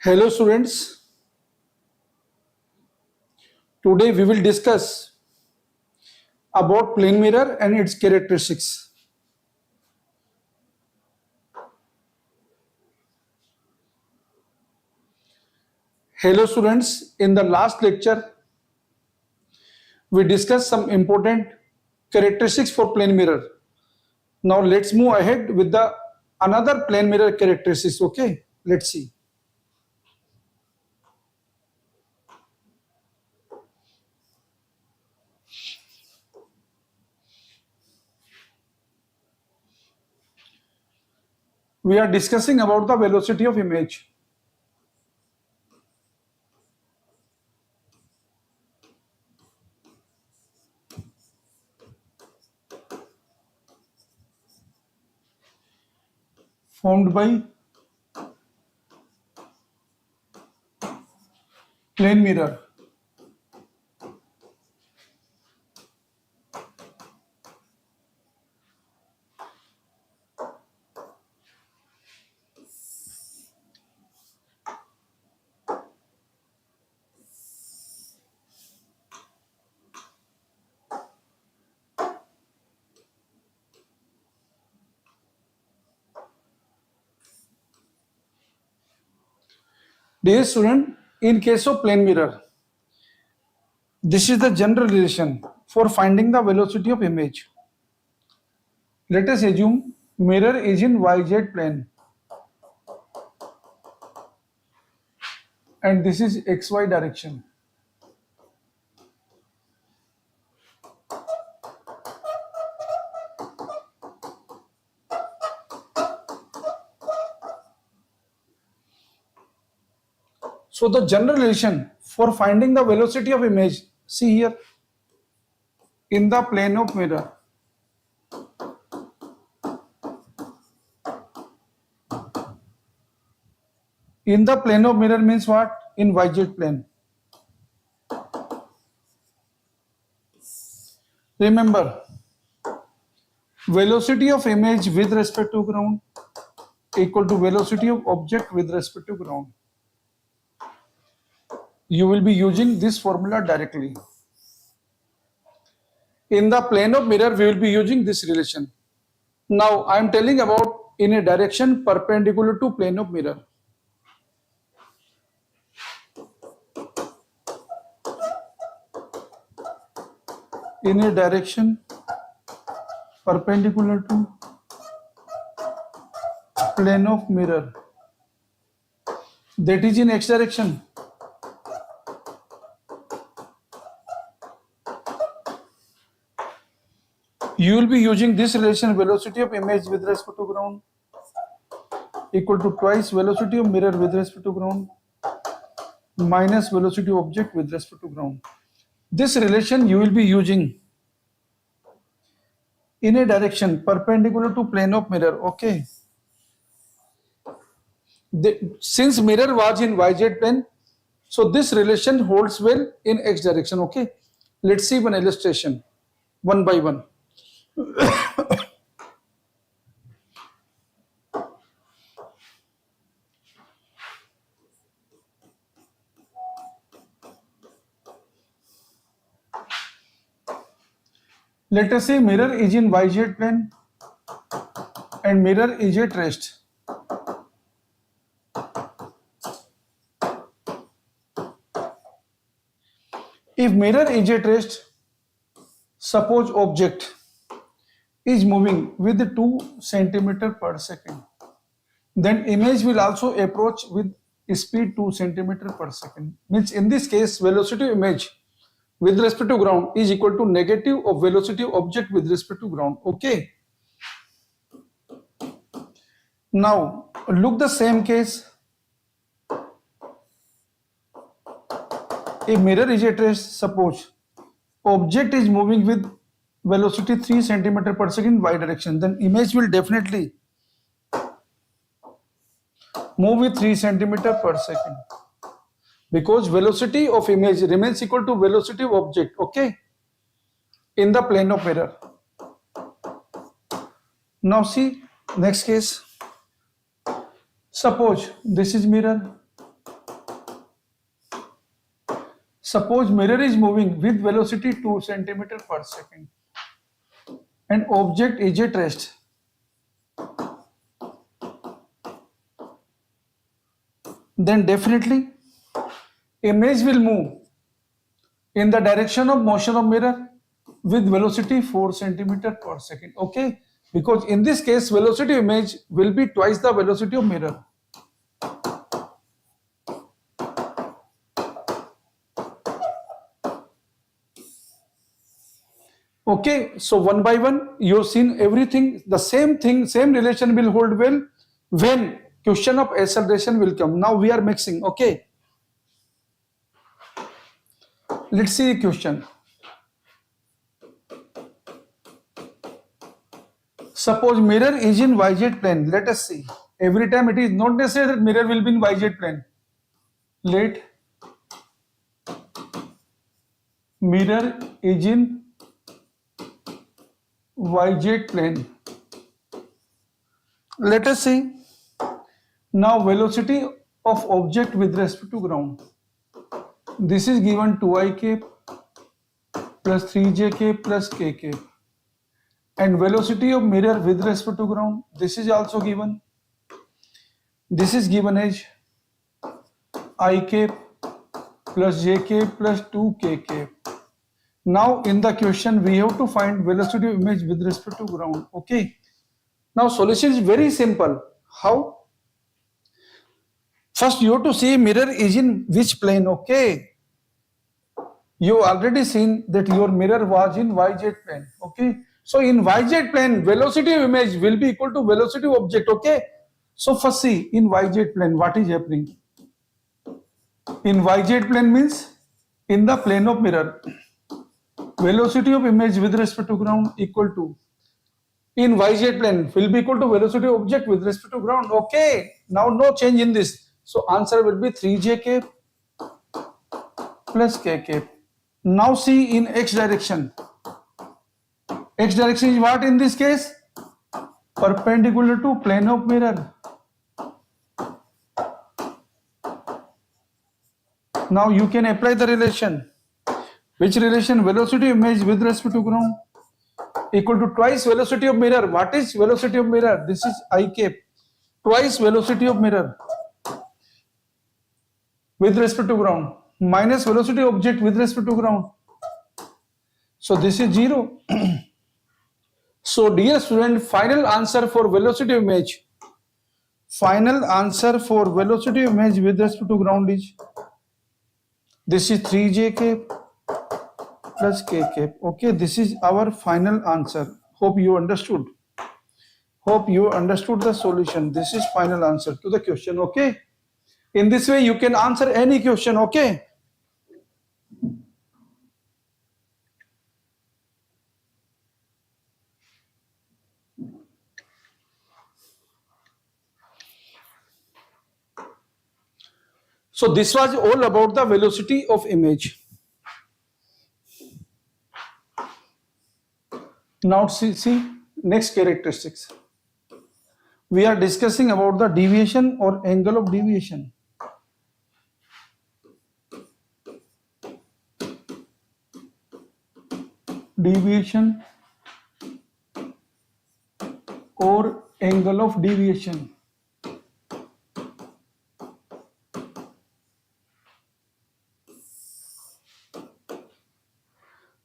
Hello students, today we will discuss about plane mirror and its characteristics. Hello students, in the last lecture we discussed some important characteristics for plane mirror. Now let's move ahead with the another plane mirror characteristics. Okay, let's see. We are discussing about the velocity of image. Formed by plane mirror. Dear student, in case of plane mirror, this is the general relation for finding the velocity of image. Let us assume mirror is in YZ plane and this is XY direction. So the general relation for finding the velocity of image, see here, in the plane of mirror. In the plane of mirror means what? In YZ plane. Remember, velocity of image with respect to ground equal to velocity of object with respect to ground. You will be using this formula directly. In the plane of mirror, we will be using this relation. Now, I am telling about in a direction perpendicular to plane of mirror. In a direction perpendicular to plane of mirror, that is in x direction. You will be using this relation, velocity of image with respect to ground equal to twice velocity of mirror with respect to ground minus velocity of object with respect to ground. This relation you will be using in a direction perpendicular to plane of mirror. Okay. Since mirror was in YZ plane, so this relation holds well in x direction. Okay. Let's see one illustration one by one. Let us say mirror is in YZ plane and mirror is at rest. If mirror is at rest, suppose object is moving with 2 centimeter per second, then image will also approach with speed 2 centimeter per second. Means in this case, velocity of image with respect to ground is equal to negative of velocity of object with respect to ground. Okay. Now look the same case. If mirror is at rest, suppose object is moving with velocity 3 centimeter per second y direction, then image will definitely move with 3 centimeter per second. because velocity of image remains equal to velocity of object, okay, in the plane of mirror. Now see next case. Suppose this is mirror. Suppose mirror is moving with velocity 2 centimeter per second and object is at rest. Then definitely image will move in the direction of motion of mirror with velocity 4 centimeter per second, okay, because in this case velocity of image will be twice the velocity of mirror. Okay, so one by one you've seen everything. The same thing, same relation will hold well when question of acceleration will come. Now we are mixing, okay. Let's see the question. Suppose mirror is in YZ plane. Let us see. Every time it is not necessary that mirror will be in YZ plane. Let mirror is in YZ plane. Let us see. Now velocity of object with respect to ground. This is given 2i cap plus 3j cap plus k cap. And velocity of mirror with respect to ground. This is also given. This is given as I cap plus j cap plus 2k cap. Now in the question we have to find velocity of image with respect to ground. Okay. Now solution is very simple. How? First you have to see mirror is in which plane. Okay. You already seen that your mirror was in YZ plane. Okay. So in YZ plane velocity of image will be equal to velocity of object. Okay. So first see in YZ plane what is happening. In YZ plane means in the plane of mirror. Velocity of image with respect to ground equal to, in YZ plane will be equal to velocity of object with respect to ground. Okay, now no change in this. So answer will be 3j cap plus k cap. Now see in x direction. X direction is what in this case? Perpendicular to plane of mirror. Now you can apply the relation. Which relation? Velocity of image with respect to ground equal to twice velocity of mirror. What is velocity of mirror? This is I cap. Twice velocity of mirror with respect to ground minus velocity of object with respect to ground. So this is 0. So dear student, final answer for velocity of image. Final answer for velocity of image with respect to ground is, this is 3j cap plus k cap. Okay, this is our final answer. Hope you understood. Hope you understood the solution. This is final answer to the question. Okay, in this way you can answer any question. Okay. So this was all about the velocity of image. Now see next characteristics. We are discussing about the deviation or angle of deviation. Deviation or angle of deviation.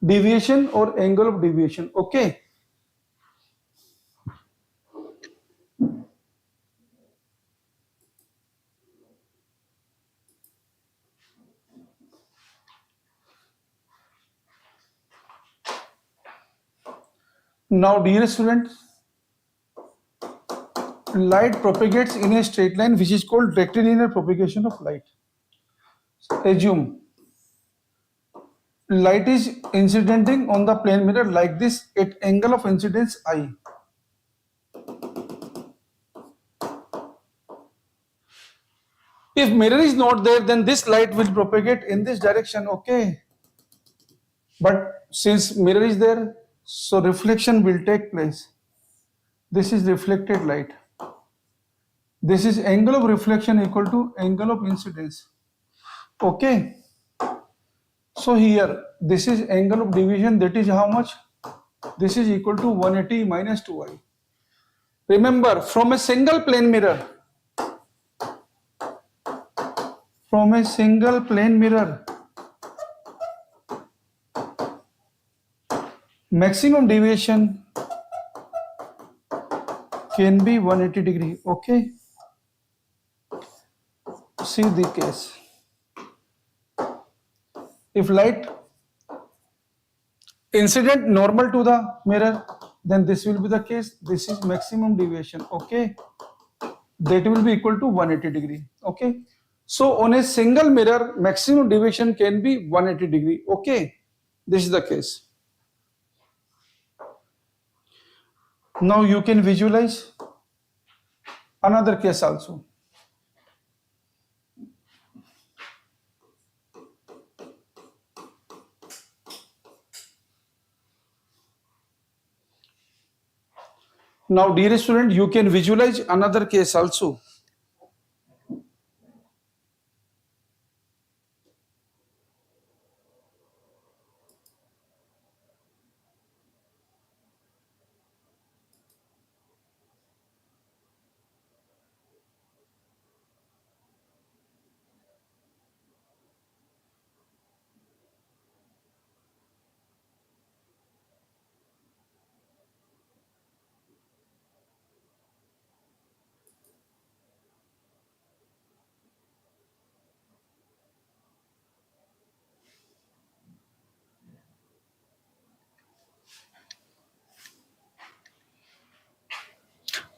Deviation or angle of deviation. Okay. Now dear students, light propagates in a straight line which is called rectilinear propagation of light. Assume light is incidenting on the plane mirror like this at angle of incidence I. If mirror is not there, then this light will propagate in this direction, okay? But since mirror is there, so reflection will take place. This is reflected light. This is angle of reflection equal to angle of incidence. Okay. So here, this is angle of deviation, that is how much? This is equal to 180 minus 2i. Remember, from a single plane mirror, maximum deviation can be 180 degree, okay? See the case. If light incident normal to the mirror, then this will be the case. This is maximum deviation, okay? That will be equal to 180 degree, okay? So on a single mirror, maximum deviation can be 180 degree, okay? This is the case. Now you can visualize another case also. Now, dear student, you can visualize another case also.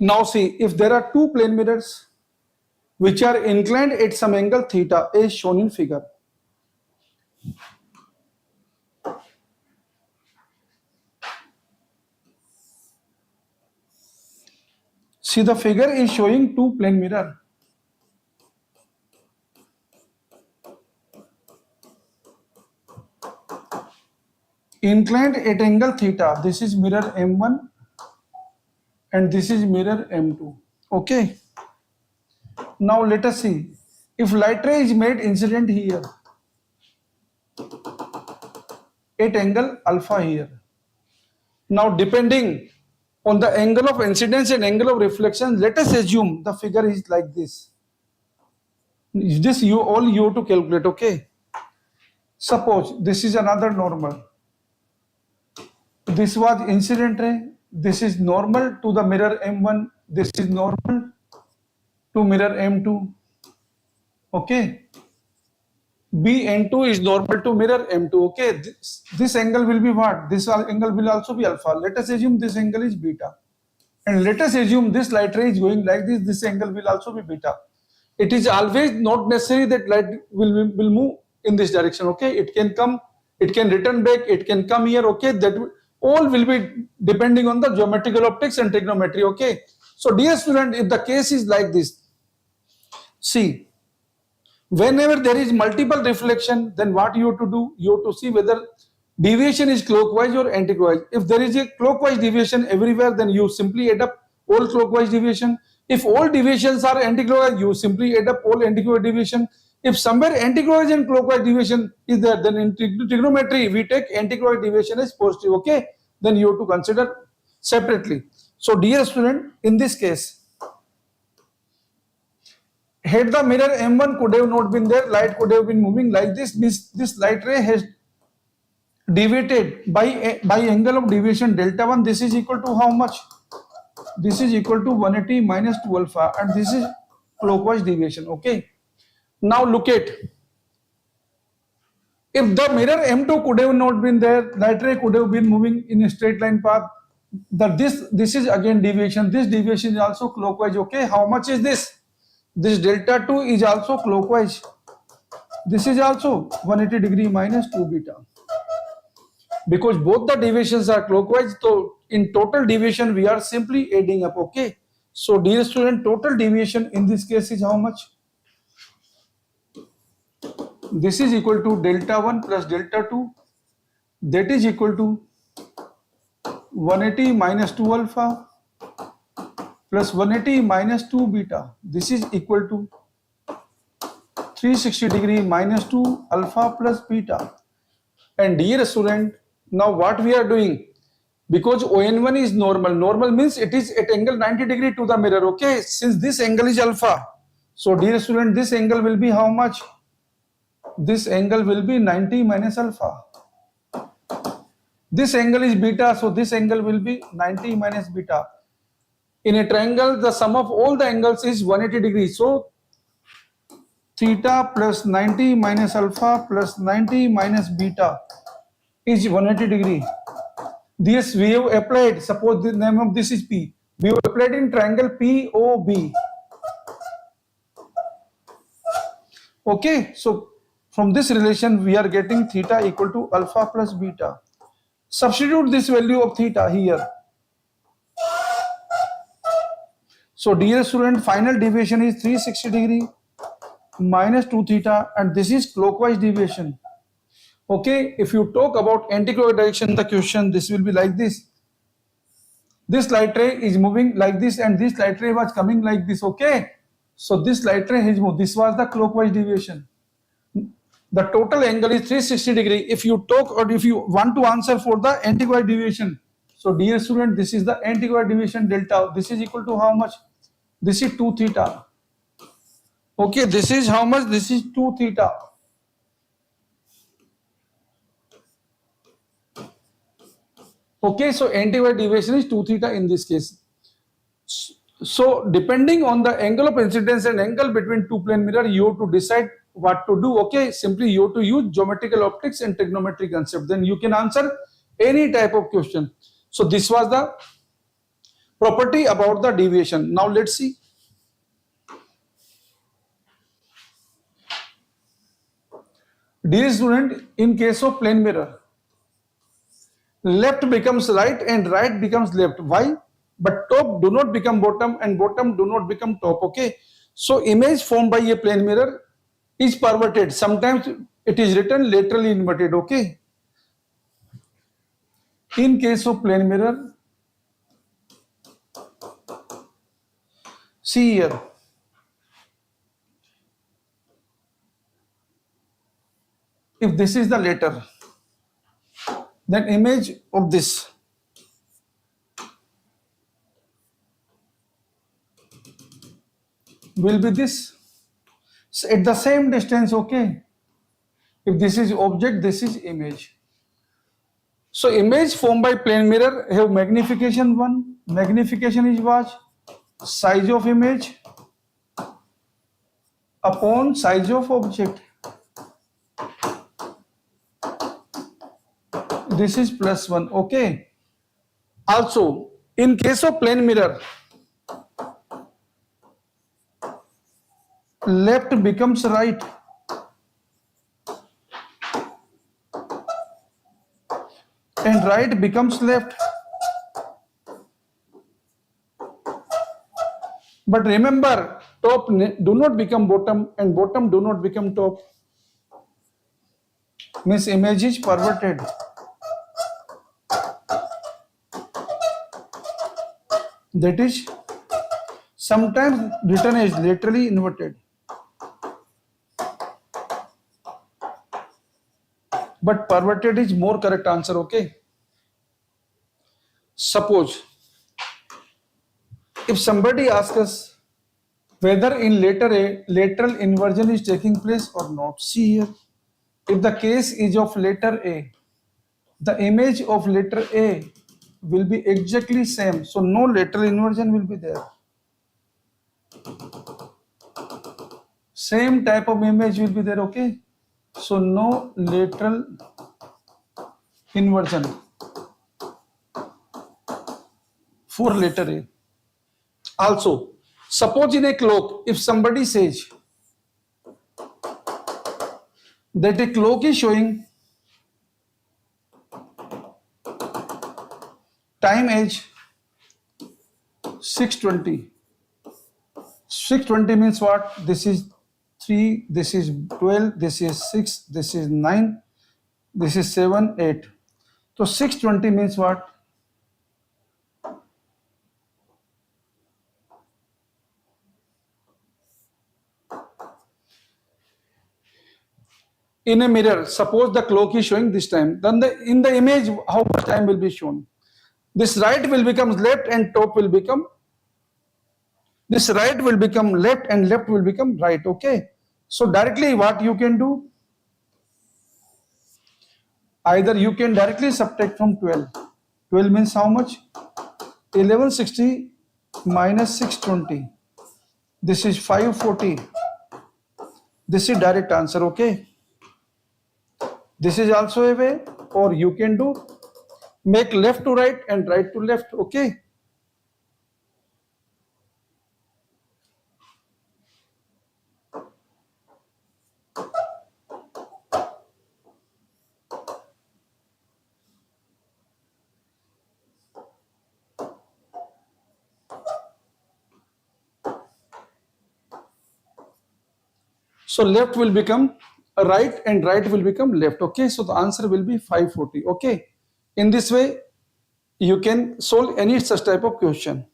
Now see, if there are two plane mirrors which are inclined at some angle theta as shown in figure. See, the figure is showing two plane mirror. Inclined at angle theta, this is mirror M1 and this is mirror M2, okay? Now let us see, if light ray is made incident here at angle alpha here. Now depending on the angle of incidence and angle of reflection, let us assume the figure is like this. This you have to calculate, okay? Suppose this is another normal. This was incident ray. This is normal to the mirror M1. This is normal to mirror M2. Okay. B and 2 is normal to mirror M2. Okay. This angle will be what? This angle will also be alpha. Let us assume this angle is beta. And let us assume this light ray is going like this. This angle will also be beta. It is always not necessary that light will move in this direction. Okay. It can come, it can return back, it can come here. Okay. That all will be depending on the geometrical optics and trigonometry. Okay. So dear student, if the case is like this, see, whenever there is multiple reflection, then what you have to do? You have to see whether deviation is clockwise or anti-clockwise. If there is a clockwise deviation everywhere, then you simply add up all clockwise deviation. If all deviations are anti-clockwise, you simply add up all anti-clockwise deviation. If somewhere anti-clockwise and clockwise deviation is there, then in trigonometry we take anti-clockwise deviation as positive. Okay, then you have to consider separately. So dear student, in this case, had the mirror M1 could have not been there, light could have been moving like this. This light ray has deviated by angle of deviation delta 1. This is equal to how much? This is equal to 180 minus 2 alpha, and this is clockwise deviation. Okay. Now look at, if the mirror M2 could have not been there, light ray could have been moving in a straight line path. This is again deviation. This deviation is also clockwise. Okay. How much is this? This delta 2 is also clockwise. This is also 180 degree minus 2 beta. Because both the deviations are clockwise, so in total deviation we are simply adding up. Okay. So dear student, total deviation in this case is how much? This is equal to delta 1 plus delta 2. That is equal to 180 minus 2 alpha plus 180 minus 2 beta. This is equal to 360 degree minus 2 alpha plus beta. And dear student, now what we are doing, because ON1 is normal, normal means it is at angle 90 degree to the mirror, okay? Since this angle is alpha, so dear student, this angle will be how much? This angle will be 90 minus alpha. This angle is beta, so this angle will be 90 minus beta. In a triangle, the sum of all the angles is 180 degrees. So theta plus 90 minus alpha plus 90 minus beta is 180 degree. This we have applied, suppose the name of this is P. We have applied in triangle POB. Okay, so from this relation we are getting theta equal to alpha plus beta. Substitute this value of theta here. So dear student, final deviation is 360 degree minus 2 theta, and this is clockwise deviation. Okay, if you talk about anti-clockwise direction, the question this will be like this. This light ray is moving like this and this light ray was coming like this, okay? So this light ray has moved. This was the clockwise deviation. The total angle is 360 degree. If you talk or if you want to answer for the anti-clockwise deviation, so dear student, this is the anti-clockwise deviation delta. This is equal to how much? This is 2 theta. Okay, this is how much? This is 2 theta. Okay, so anti-clockwise deviation is 2 theta in this case. So depending on the angle of incidence and angle between two plane mirror, you have to decide what to do. Okay, simply you have to use geometrical optics and trigonometry concept. Then you can answer any type of question. So this was the property about the deviation. Now let's see. Dear student, in case of plane mirror, left becomes right and right becomes left. Why? But top do not become bottom and bottom do not become top. Okay, so image formed by a plane mirror is perverted. Sometimes it is written laterally inverted. Okay, in case of plane mirror, see here, if this is the later, then image of this will be this. So at the same distance, okay, if this is object, this is image. So image formed by plane mirror have magnification 1. Magnification is what? Size of image upon size of object. This is +1. Okay. Also, in case of plane mirror, left becomes right and right becomes left. But remember, top do not become bottom and bottom do not become top. Means image is perverted. That is sometimes written as laterally inverted. But perverted is more correct answer, okay? Suppose if somebody asks us whether in letter A lateral inversion is taking place or not, see here, if the case is of letter A, the image of letter A will be exactly same, so no lateral inversion will be there. Same type of image will be there, okay? So no lateral inversion for letter A. Also, suppose in a clock, if somebody says that a clock is showing time as 6:20. 6:20 means what? This is 3, this is 12, this is 6, this is 9, this is 7, 8. So 620 means what? In a mirror, suppose the clock is showing this time, then in the image, how much time will be shown? This right will become left and top will become, this right will become left and left will become right, okay? So directly what you can do? Either you can directly subtract from 12. 12 means how much? 1160 minus 620. This is 540. This is direct answer, okay? This is also a way, or you can do make left to right and right to left, okay? So left will become right and right will become left, okay? So the answer will be 540, okay? In this way, you can solve any such type of question.